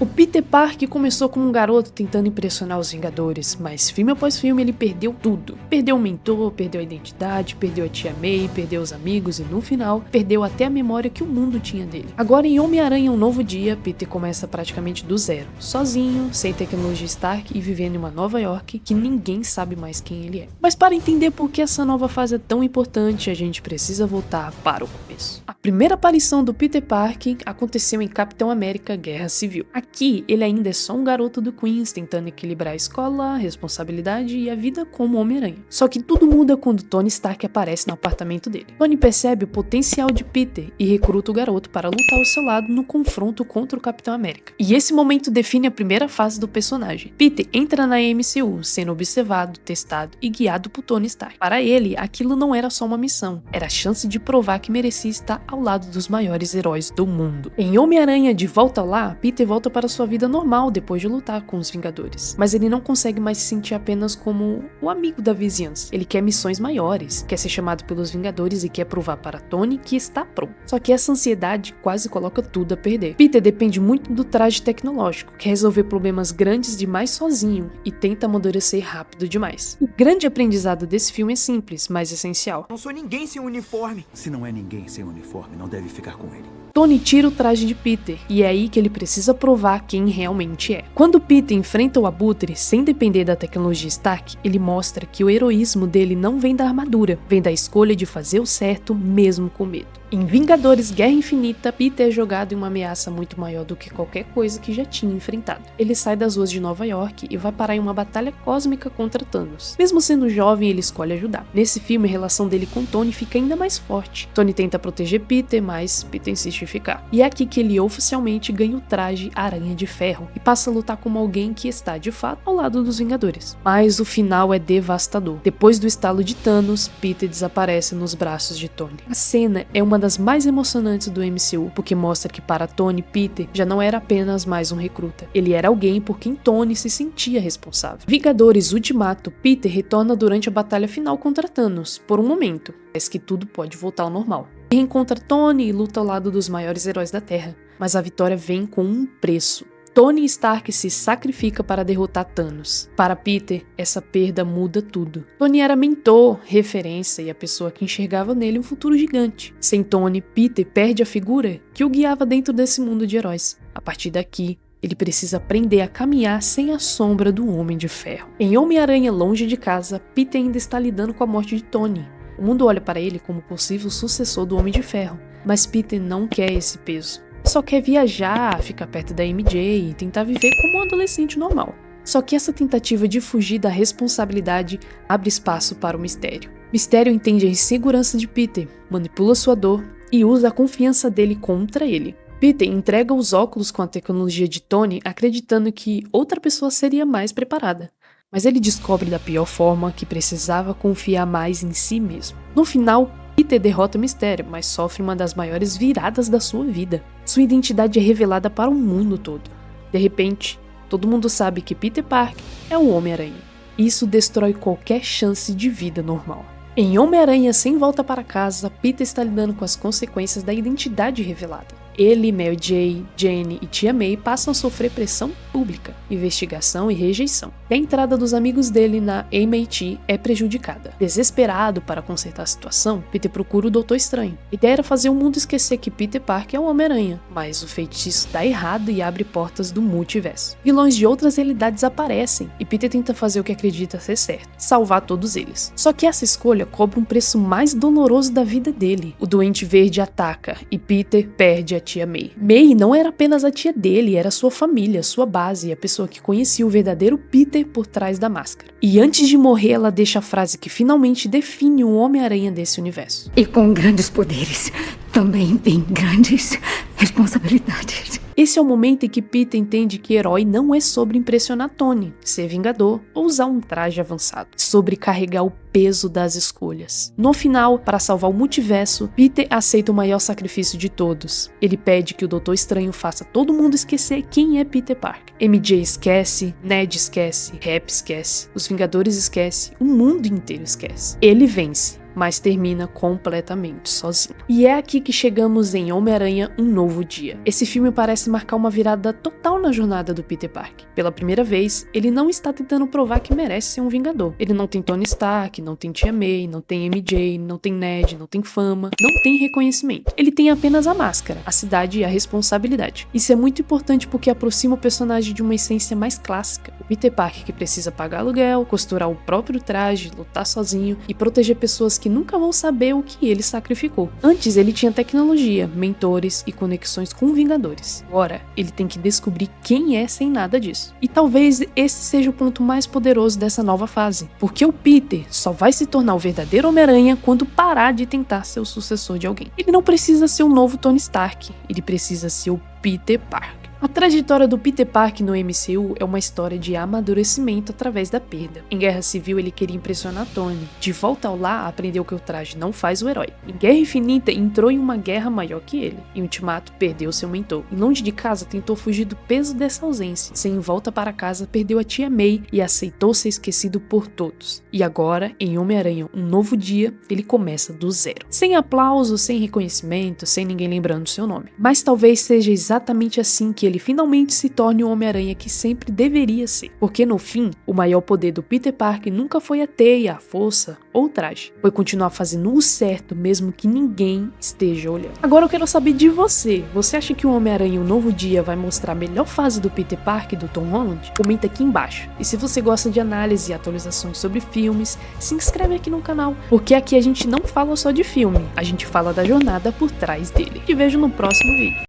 O Peter Parker começou como um garoto tentando impressionar os Vingadores, mas filme após filme ele perdeu tudo. Perdeu o mentor, perdeu a identidade, perdeu a tia May, perdeu os amigos e no final, perdeu até a memória que o mundo tinha dele. Agora em Homem-Aranha Um Novo Dia, Peter começa praticamente do zero, sozinho, sem tecnologia Stark e vivendo em uma Nova York que ninguém sabe mais quem ele é. Mas para entender por que essa nova fase é tão importante, a gente precisa voltar para o começo. A primeira aparição do Peter Parker aconteceu em Capitão América Guerra Civil. Aqui, ele ainda é só um garoto do Queens tentando equilibrar a escola, a responsabilidade e a vida como Homem-Aranha. Só que tudo muda quando Tony Stark aparece no apartamento dele. Tony percebe o potencial de Peter e recruta o garoto para lutar ao seu lado no confronto contra o Capitão América. E esse momento define a primeira fase do personagem. Peter entra na MCU, sendo observado, testado e guiado por Tony Stark. Para ele, aquilo não era só uma missão, era a chance de provar que merecia estar ao lado dos maiores heróis do mundo. Em Homem-Aranha De Volta ao Lar, Peter volta para sua vida normal depois de lutar com os Vingadores. Mas ele não consegue mais se sentir apenas como o amigo da vizinhança. Ele quer missões maiores, quer ser chamado pelos Vingadores e quer provar para Tony que está pronto. Só que essa ansiedade quase coloca tudo a perder. Peter depende muito do traje tecnológico, quer resolver problemas grandes demais sozinho e tenta amadurecer rápido demais. O grande aprendizado desse filme é simples, mas essencial. Não sou ninguém sem uniforme. Se não é ninguém sem uniforme, não deve ficar com ele. Tony tira o traje de Peter, e é aí que ele precisa provar quem realmente é. Quando Peter enfrenta o Abutre, sem depender da tecnologia Stark, ele mostra que o heroísmo dele não vem da armadura, vem da escolha de fazer o certo mesmo com medo. Em Vingadores Guerra Infinita, Peter é jogado em uma ameaça muito maior do que qualquer coisa que já tinha enfrentado. Ele sai das ruas de Nova York e vai parar em uma batalha cósmica contra Thanos. Mesmo sendo jovem, ele escolhe ajudar. Nesse filme, a relação dele com Tony fica ainda mais forte. Tony tenta proteger Peter, mas Peter insiste em ficar. E é aqui que ele oficialmente ganha o traje Aranha de Ferro e passa a lutar como alguém que está, de fato, ao lado dos Vingadores. Mas o final é devastador. Depois do estalo de Thanos, Peter desaparece nos braços de Tony. A cena é uma das mais emocionantes do MCU, porque mostra que para Tony, Peter já não era apenas mais um recruta. Ele era alguém por quem Tony se sentia responsável. Vingadores Ultimato, Peter retorna durante a batalha final contra Thanos, por um momento, mas que tudo pode voltar ao normal. Ele reencontra Tony e luta ao lado dos maiores heróis da Terra, mas a vitória vem com um preço. Tony Stark se sacrifica para derrotar Thanos. Para Peter, essa perda muda tudo. Tony era mentor, referência e a pessoa que enxergava nele um futuro gigante. Sem Tony, Peter perde a figura que o guiava dentro desse mundo de heróis. A partir daqui, ele precisa aprender a caminhar sem a sombra do Homem de Ferro. Em Homem-Aranha Longe de Casa, Peter ainda está lidando com a morte de Tony. O mundo olha para ele como possível sucessor do Homem de Ferro, mas Peter não quer esse peso. Só quer viajar, ficar perto da MJ e tentar viver como um adolescente normal. Só que essa tentativa de fugir da responsabilidade abre espaço para o Mistério. Mistério entende a insegurança de Peter, manipula sua dor e usa a confiança dele contra ele. Peter entrega os óculos com a tecnologia de Tony, acreditando que outra pessoa seria mais preparada. Mas ele descobre da pior forma que precisava confiar mais em si mesmo. No final, Peter derrota o Mistério, mas sofre uma das maiores viradas da sua vida. Sua identidade é revelada para o mundo todo. De repente, todo mundo sabe que Peter Parker é o Homem-Aranha. Isso destrói qualquer chance de vida normal. Em Homem-Aranha Sem Volta para Casa, Peter está lidando com as consequências da identidade revelada. Ele, Mary Jane, Jenny e Tia May passam a sofrer pressão pública, investigação e rejeição. E a entrada dos amigos dele na MIT é prejudicada. Desesperado para consertar a situação, Peter procura o Doutor Estranho. A ideia era fazer o mundo esquecer que Peter Parker é o Homem-Aranha, mas o feitiço dá errado e abre portas do multiverso. Vilões de outras realidades aparecem e Peter tenta fazer o que acredita ser certo, salvar todos eles. Só que essa escolha cobra um preço mais doloroso da vida dele. O Duende Verde ataca e Peter perde a tia May. May não era apenas a tia dele, era sua família, sua base e a pessoa que conhecia o verdadeiro Peter por trás da máscara. E antes de morrer, ela deixa a frase que finalmente define o Homem-Aranha desse universo. E com grandes poderes, também vem grandes responsabilidades. Esse é o momento em que Peter entende que herói não é sobre impressionar Tony, ser vingador ou usar um traje avançado, é sobre carregar o peso das escolhas. No final, para salvar o multiverso, Peter aceita o maior sacrifício de todos. Ele pede que o Doutor Estranho faça todo mundo esquecer quem é Peter Parker. MJ esquece, Ned esquece, Rap esquece, os Vingadores esquece, o mundo inteiro esquece. Ele vence. mas termina completamente sozinho. E é aqui que chegamos em Homem-Aranha Um Novo Dia. Esse filme parece marcar uma virada total na jornada do Peter Parker. Pela primeira vez, ele não está tentando provar que merece ser um Vingador. Ele não tem Tony Stark, não tem Tia May, não tem MJ, não tem Ned, não tem fama, não tem reconhecimento. Ele tem apenas a máscara, a cidade e a responsabilidade. Isso é muito importante porque aproxima o personagem de uma essência mais clássica. O Peter Parker que precisa pagar aluguel, costurar o próprio traje, lutar sozinho e proteger pessoas que nunca vão saber o que ele sacrificou. Antes ele tinha tecnologia, mentores e conexões com Vingadores. Agora ele tem que descobrir quem é sem nada disso. E talvez esse seja o ponto mais poderoso dessa nova fase, porque o Peter só vai se tornar o verdadeiro Homem-Aranha quando parar de tentar ser o sucessor de alguém. Ele não precisa ser o novo Tony Stark, ele precisa ser o Peter Parker. A trajetória do Peter Parker no MCU é uma história de amadurecimento através da perda. Em Guerra Civil ele queria impressionar Tony. De volta ao lar, aprendeu que o traje não faz o herói. Em Guerra Infinita entrou em uma guerra maior que ele. Em Ultimato perdeu seu mentor. Em Longe de Casa tentou fugir do peso dessa ausência. Sem volta para casa perdeu a Tia May e aceitou ser esquecido por todos. E agora, em Homem-Aranha Um Novo Dia, ele começa do zero. Sem aplausos, sem reconhecimento, sem ninguém lembrando seu nome. Mas talvez seja exatamente assim que ele finalmente se torne o Homem-Aranha que sempre deveria ser. Porque no fim, o maior poder do Peter Parker nunca foi a teia, a força ou o traje. Foi continuar fazendo o certo mesmo que ninguém esteja olhando. Agora eu quero saber de você. Você acha que o Homem-Aranha Um Novo Dia vai mostrar a melhor fase do Peter Parker do Tom Holland? Comenta aqui embaixo. E se você gosta de análise e atualizações sobre filmes, se inscreve aqui no canal. Porque aqui a gente não fala só de filme, a gente fala da jornada por trás dele. Te vejo no próximo vídeo.